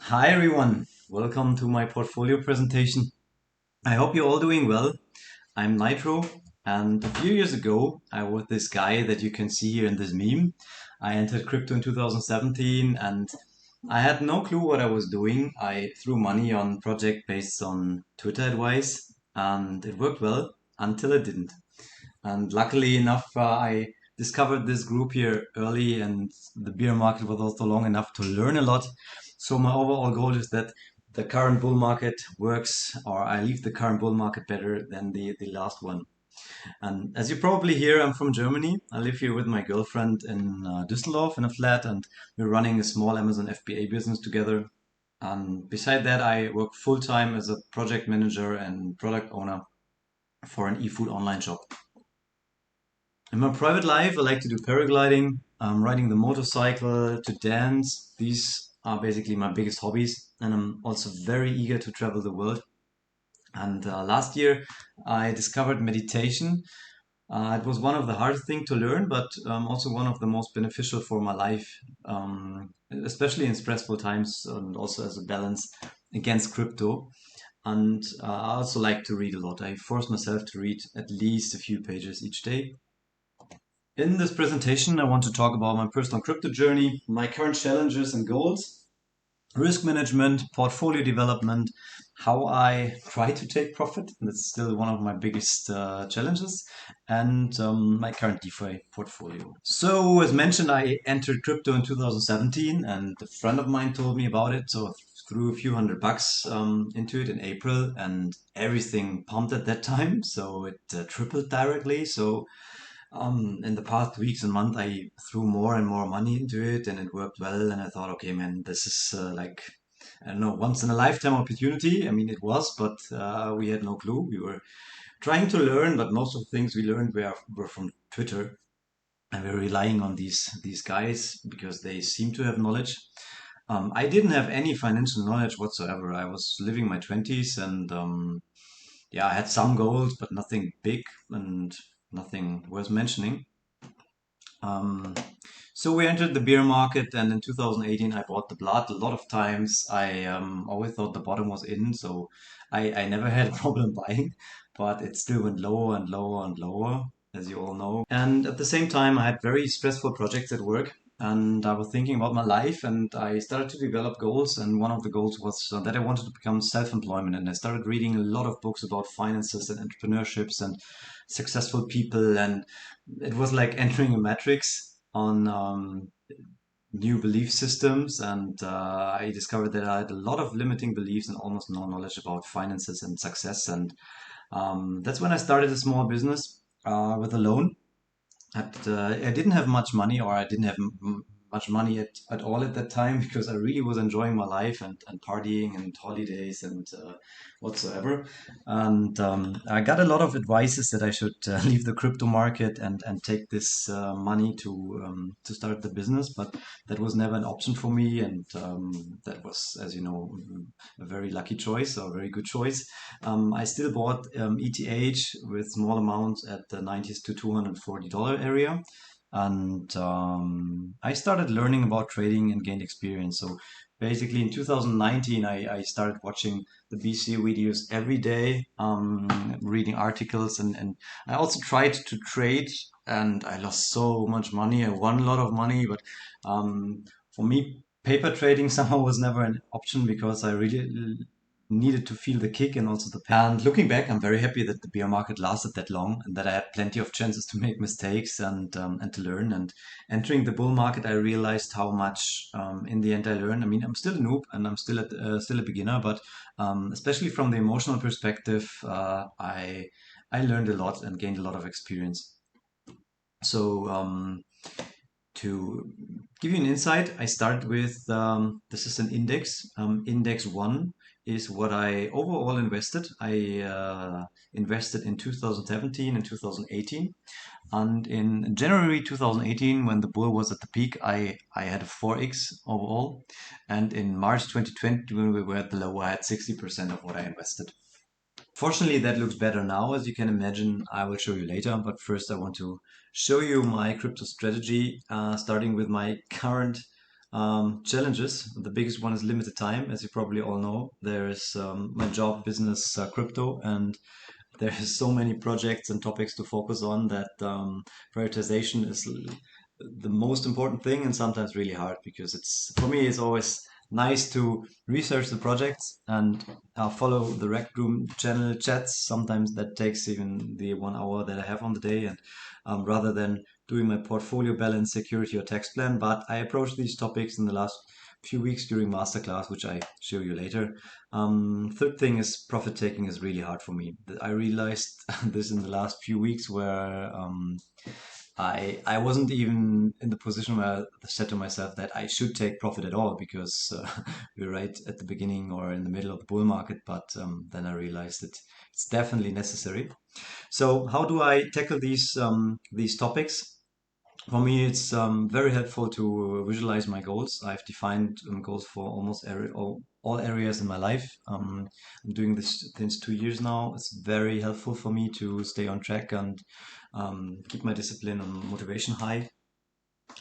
Hi everyone, welcome to my portfolio presentation. I hope you're all doing well. I'm Nitro, and a few years ago I was this guy that you can see here in this meme. I entered crypto in 2017 and I had no clue what I was doing. I threw money on project based on Twitter advice and it worked well until it didn't. And luckily enough, I discovered this group here early, and the beer market was also long enough to learn a lot. So my overall goal is that the current bull market works, or I leave the current bull market better than the last one. And as you probably hear, I'm from Germany. I live here with my girlfriend in Düsseldorf in a flat, and we're running a small Amazon FBA business together. And beside that, I work full time as a project manager and product owner for an e-food online shop. In my private life, I like to do paragliding, riding the motorcycle, to dance. These are basically my biggest hobbies, and I'm also very eager to travel the world. And last year, I discovered meditation. It was one of the hardest things to learn, but also one of the most beneficial for my life, especially in stressful times, and also as a balance against crypto. And I also like to read a lot. I force myself to read at least a few pages each day. In this presentation, I want to talk about my personal crypto journey, my current challenges and goals, risk management, portfolio development, how I try to take profit. That's still one of my biggest challenges, and my current DeFi portfolio. So, as mentioned, I entered crypto in 2017, and a friend of mine told me about it. So, I threw a few $100 into it in April, and everything pumped at that time. So, it tripled directly. So, in the past weeks and months, I threw more and more money into it, and it worked well. And I thought, okay, man, this is like, I don't know, once in a lifetime opportunity. I mean, it was, but we had no clue. We were trying to learn, but most of the things we learned were from Twitter, and we were relying on these guys because they seem to have knowledge. I didn't have any financial knowledge whatsoever. I was living my 20s, and yeah, I had some goals, but nothing big and nothing worth mentioning. Um, so we entered the beer market, and in 2018, I bought the blood a lot of times. I always thought the bottom was in, so I never had a problem buying, but it still went lower and lower and lower, as you all know. And at the same time, I had very stressful projects at work, and I was thinking about my life, and I started to develop goals. And one of the goals was that I wanted to become self-employment, and I started reading a lot of books about finances and entrepreneurships and successful people, and it was like entering a matrix on new belief systems. And I discovered that I had a lot of limiting beliefs and almost no knowledge about finances and success. And that's when I started a small business with a loan. I didn't have much money, or I didn't have much money at all at that time because I really was enjoying my life and partying and holidays and whatsoever. And I got a lot of advices that I should leave the crypto market and take this money to start the business, but that was never an option for me. And that was, as you know, a very lucky choice or a very good choice. I still bought ETH with small amounts at the 90s to $240 area. And I started learning about trading and gained experience. So basically in 2019, I started watching the BC videos every day, reading articles, and I also tried to trade, and I lost so much money. I won a lot of money, but for me, paper trading somehow was never an option because I really needed to feel the kick and also the pain. And looking back, I'm very happy that the bear market lasted that long and that I had plenty of chances to make mistakes and to learn. And entering the bull market, I realized how much in the end I learned. I mean, I'm still a noob and I'm still a beginner, but especially from the emotional perspective, I learned a lot and gained a lot of experience. So to give you an insight, I start with this is an index. Index one is what I overall invested. I invested in 2017 and 2018. And in January 2018, when the bull was at the peak, I had a 4x overall. And in March 2020, when we were at the low, I had 60% of what I invested. Fortunately, that looks better now, as you can imagine. I will show you later, but first I want to show you my crypto strategy, starting with my current challenges. The biggest one is limited time, as you probably all know. There's my job, business, crypto, and there's so many projects and topics to focus on that prioritization is the most important thing, and sometimes really hard because it's for me it's always nice to research the projects and follow the rec room channel chats. Sometimes that takes even the 1 hour that I have on the day, and rather than doing my portfolio balance, security, or tax plan. But I approached these topics in the last few weeks during Masterclass, which I show you later. Third thing is profit taking is really hard for me. I realized this in the last few weeks where I wasn't even in the position where I said to myself that I should take profit at all because we're right at the beginning or in the middle of the bull market. But then I realized that it's definitely necessary. So how do I tackle these topics? For me, it's very helpful to visualize my goals. I've defined goals for almost all areas in my life. I'm doing this since 2 years now. It's very helpful for me to stay on track and keep my discipline and motivation high.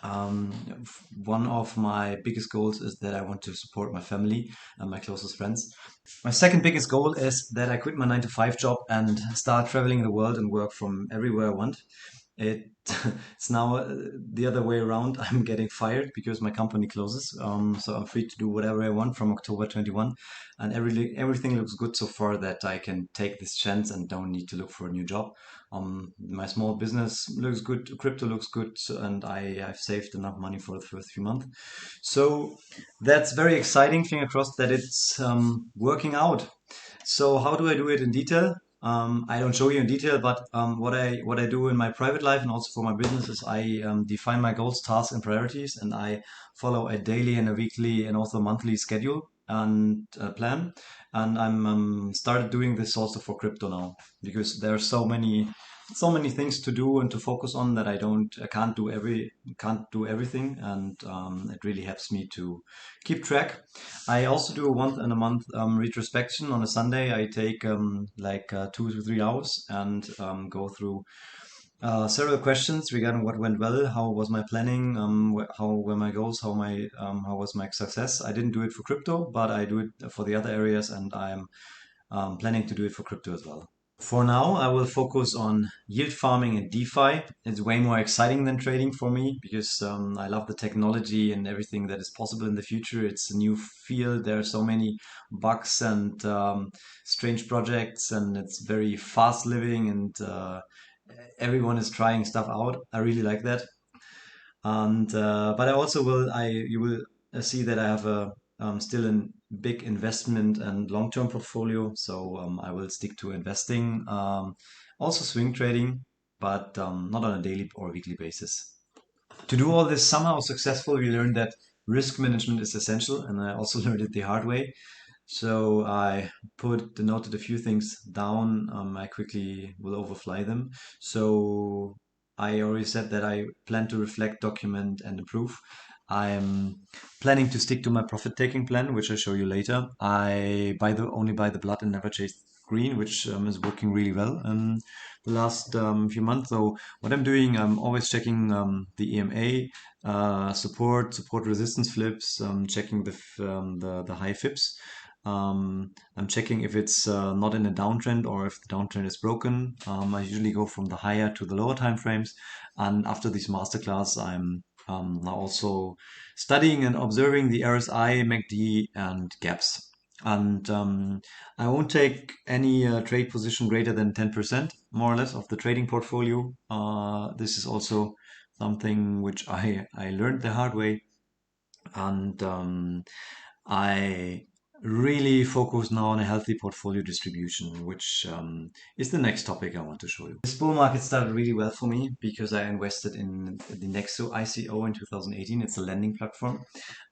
One of my biggest goals is that I want to support my family and my closest friends. My second biggest goal is that I quit my 9 to 5 job and start traveling the world and work from everywhere I want. It it's now the other way around. I'm getting fired because my company closes. So I'm free to do whatever I want from October 21, and everything looks good so far that I can take this chance and don't need to look for a new job. My small business looks good, crypto looks good, and I've saved enough money for the first few months. So that's very exciting. Finger crossed that it's working out. So how do I do it in detail? I don't show you in detail, but what I do in my private life and also for my business is I define my goals, tasks, and priorities, and I follow a daily and a weekly and also monthly schedule and plan. And I'm started doing this also for crypto now because there are so many things to do and to focus on that I can't do everything, and it really helps me to keep track. I also do a once in a month retrospection on a Sunday. I take like 2 to 3 hours and go through several questions regarding what went well, how was my planning, how were my goals, how was my success. I didn't do it for crypto, but I do it for the other areas, and I'm planning to do it for crypto as well. For now, I will focus on yield farming and DeFi. It's way more exciting than trading for me because I love the technology and everything that is possible in the future. It's a new field. There are so many bugs and strange projects, and it's very fast living, and everyone is trying stuff out. I really like that. And but I also will I you will see that I have a still a big investment and long-term portfolio. So I will stick to investing, also swing trading, but not on a daily or weekly basis. To do all this somehow successful, we learned that risk management is essential, and I also learned it the hard way. So I noted a few things down. I quickly will overfly them. So I already said that I plan to reflect, document, and improve. I'm planning to stick to my profit-taking plan, which I'll show you later. I only buy the blood and never chase green, which is working really well the last few months. So what I'm doing, I'm always checking the EMA, support resistance flips, checking the high fips. I'm checking if it's not in a downtrend or if the downtrend is broken. I usually go from the higher to the lower time frames. And after this masterclass, I'm now also studying and observing the RSI, MACD, and gaps. And I won't take any trade position greater than 10%, more or less, of the trading portfolio. This is also something which I learned the hard way. And I really focus now on a healthy portfolio distribution, which is the next topic I want to show you. This bull market started really well for me because I invested in the Nexo ICO in 2018. It's a lending platform,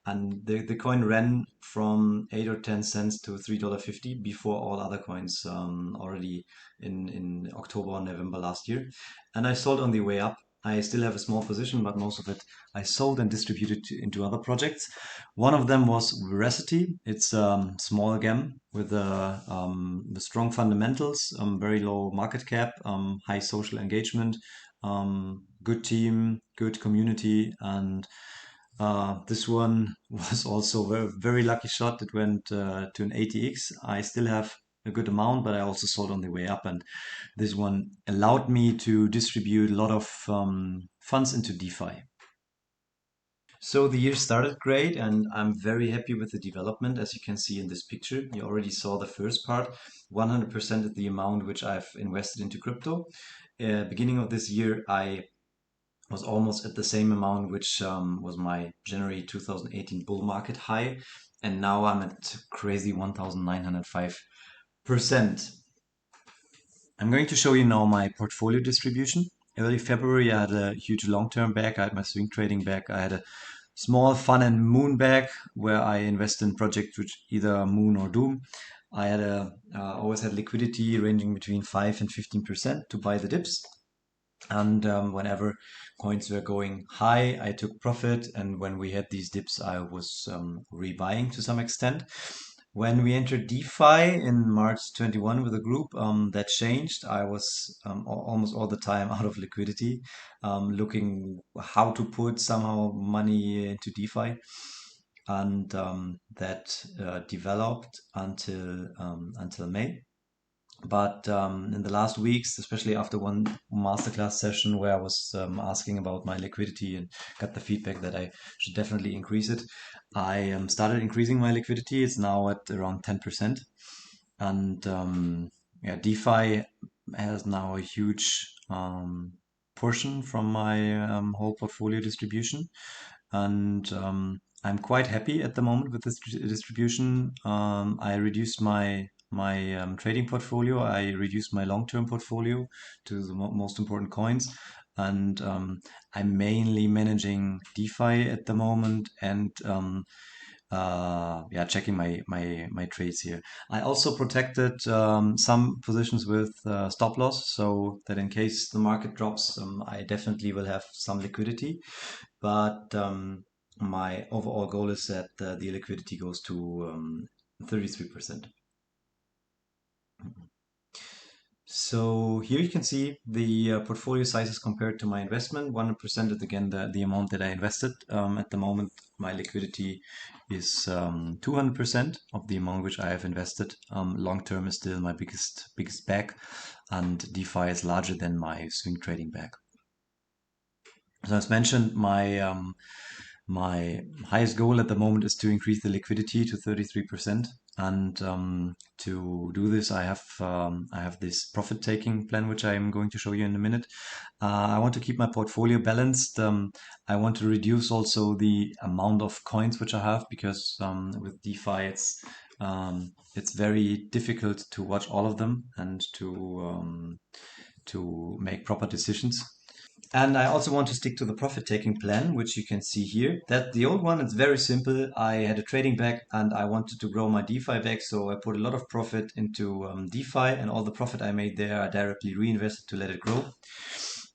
and the coin ran from 8 or 10 cents to $3.50 before all other coins already in October or November last year. And I sold on the way up. I still have a small position, but most of it I sold and distributed into other projects. One of them was Veracity. It's a small gem with the strong fundamentals, very low market cap, high social engagement, good team, good community, and This one was also a very lucky shot. It went to an 80x. I still have a good amount, but I also sold on the way up. And this one allowed me to distribute a lot of funds into DeFi. So the year started great, and I'm very happy with the development. As you can see in this picture, you already saw the first part, 100% of the amount which I've invested into crypto. Beginning of this year, I was almost at the same amount, which was my January 2018 bull market high. And now I'm at crazy 1,905%. I'm going to show you now my portfolio distribution. Early February, I had a huge long-term bag. I had my swing trading bag. I had a small fun and moon bag where I invest in projects which either moon or doom. I had always had liquidity ranging between 5 and 15% to buy the dips. And whenever coins were going high, I took profit. And when we had these dips, I was rebuying to some extent. When we entered DeFi in March 21 with a group, that changed. I was almost all the time out of liquidity, looking how to put somehow money into DeFi. And that developed until May. But in the last weeks, especially after one masterclass session where I was asking about my liquidity and got the feedback that I should definitely increase it, I started increasing my liquidity. It's now at around 10%. And yeah, DeFi has now a huge portion from my whole portfolio distribution. And I'm quite happy at the moment with this distribution. I reduced my trading portfolio. I reduced my long-term portfolio to the most important coins, and I'm mainly managing DeFi at the moment and yeah, checking my trades here. I also protected some positions with stop loss, so that in case the market drops, I definitely will have some liquidity. But my overall goal is that the liquidity goes to 33%. So here you can see the portfolio sizes compared to my investment. 100% is again the amount that I invested. At the moment, my liquidity is 200% of the amount which I have invested. Long term is still my biggest bag, and DeFi is larger than my swing trading bag. So as mentioned, my highest goal at the moment is to increase the liquidity to 33%. And to do this, I have this profit taking plan, which I'm going to show you in a minute. I want to keep my portfolio balanced. I want to reduce also the amount of coins which I have, because with DeFi it's very difficult to watch all of them and to make proper decisions. And I also want to stick to the profit taking plan, which you can see here. That the old one, it's very simple. I had a trading bag and I wanted to grow my DeFi bag. So I put a lot of profit into DeFi, and all the profit I made there, I directly reinvested to let it grow.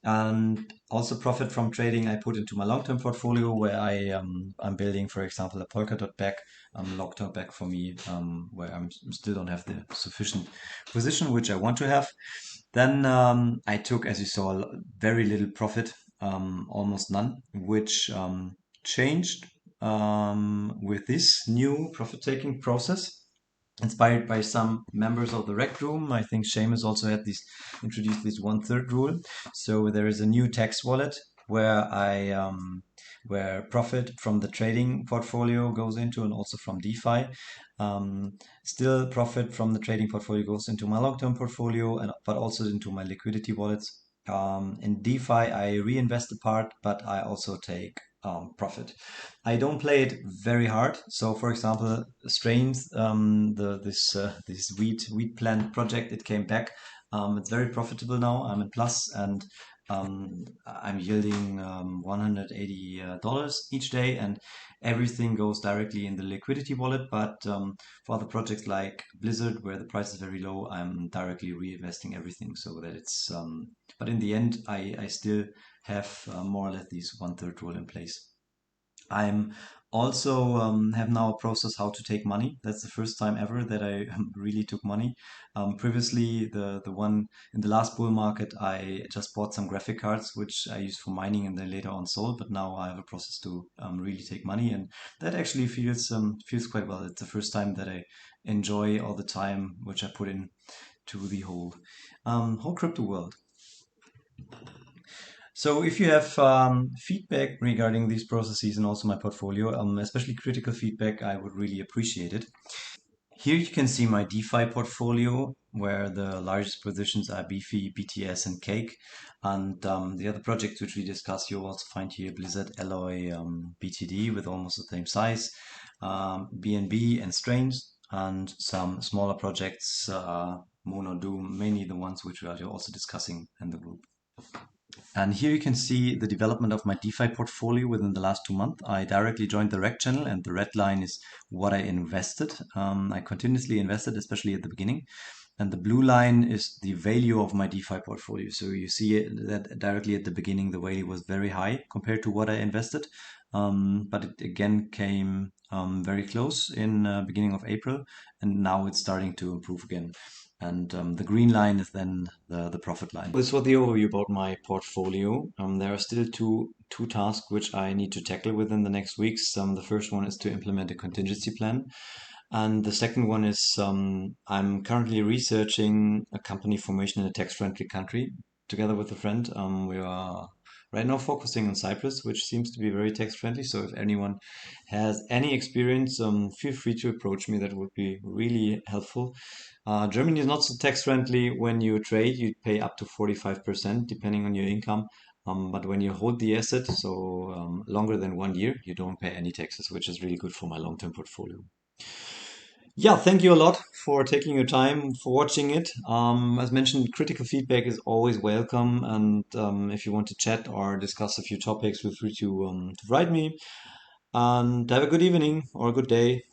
And also profit from trading, I put into my long-term portfolio where I'm building, for example, a Polkadot bag, long-term bag for me, where I still don't have the sufficient position which I want to have. Then I took, as you saw, very little profit, almost none, which changed with this new profit-taking process, inspired by some members of the Rec Room. I think Seamus also had introduced this 1/3 rule. So there is a new tax wallet where where profit from the trading portfolio goes into, and also from DeFi. Still, profit from the trading portfolio goes into my long-term portfolio, but also into my liquidity wallets. In DeFi, I reinvest a part, but I also take profit. I don't play it very hard. So, for example, strains, this wheat plant project, it came back. It's very profitable now. I'm in plus, and I'm yielding $180 each day, and everything goes directly in the liquidity wallet. But for other projects like Blizzard, where the price is very low, I'm directly reinvesting everything, so that it's. But in the end, I still have more or less this 1/3 rule in place. I'm Also have now a process how to take money. That's the first time ever that I really took money. Previously, the one in the last bull market, I just bought some graphic cards, which I used for mining and then later on sold. But now I have a process to really take money, and that actually feels quite well. It's the first time that I enjoy all the time which I put in to the whole crypto world. So if you have feedback regarding these processes and also my portfolio, especially critical feedback, I would really appreciate it. Here you can see my DeFi portfolio, where the largest positions are Beefy, BTS, and Cake. And the other projects which we discussed, you'll also find here Blizzard, Alloy, BTD with almost the same size, BNB and Strange, and some smaller projects, Mono Doom, mainly the ones which we are also discussing in the group. And here you can see the development of my DeFi portfolio within the last 2 months. I directly joined the rec channel, and the red line is what I invested. I continuously invested, especially at the beginning. And the blue line is the value of my DeFi portfolio. So you see that directly at the beginning, the value was very high compared to what I invested. But it again came very close in beginning of April, and now it's starting to improve again. And the green line is then the profit line. This was the overview about my portfolio. There are still two tasks which I need to tackle within the next weeks. The first one is to implement a contingency plan. And the second one is I'm currently researching a company formation in a tax-friendly country together with a friend. We are right now focusing on Cyprus, which seems to be very tax-friendly. So if anyone has any experience, feel free to approach me. That would be really helpful. Germany is not so tax-friendly. When you trade, you pay up to 45% depending on your income. But when you hold the asset, so longer than 1 year, you don't pay any taxes, which is really good for my long-term portfolio. Yeah, thank you a lot for taking your time for watching it. As mentioned, critical feedback is always welcome, and if you want to chat or discuss a few topics, feel free to write me. And have a good evening or a good day.